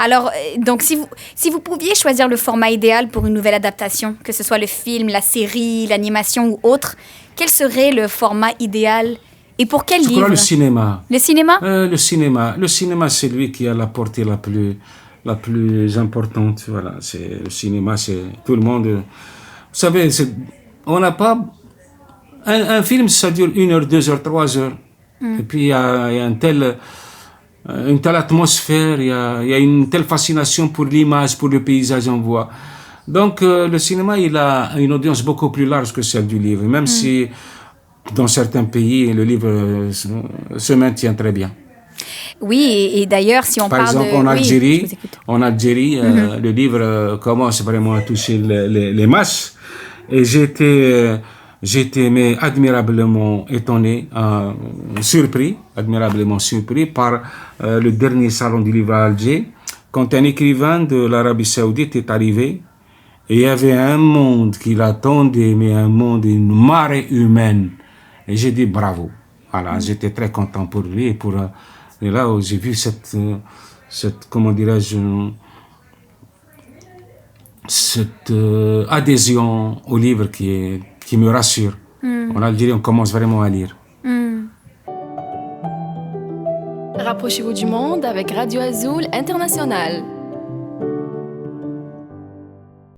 Alors, donc, si vous pouviez choisir le format idéal pour une nouvelle adaptation, que ce soit le film, la série, l'animation ou autre, quel serait le format idéal et pour quel Je livre? crois le cinéma. Le cinéma? Le cinéma, c'est lui qui a la portée la plus importante. Voilà, c'est le cinéma, c'est tout le monde. Vous savez, on n'a pas un film, ça dure 1 heure, 2 heures, 3 heures. Et puis il y a une telle atmosphère, il y a une telle fascination pour l'image, pour le paysage en voit. Donc le cinéma, il a une audience beaucoup plus large que celle du livre, même si dans certains pays, le livre se maintient très bien. Oui, et d'ailleurs, si on Par parle exemple, de... en Algérie, Oui, je vous écoute. le livre commence vraiment à toucher les masses. Et j'étais mais admirablement étonné, admirablement surpris par le dernier salon du livre à Alger, quand un écrivain de l'Arabie Saoudite est arrivé. Et il y avait un monde qui l'attendait, mais un monde, une marée humaine. Et j'ai dit bravo. Voilà, j'étais très content pour lui et là où j'ai vu cette comment dirais-je, cette adhésion au livre qui me rassure. En Algérie, on commence vraiment à lire. Rapprochez-vous du monde avec Radio Azul International.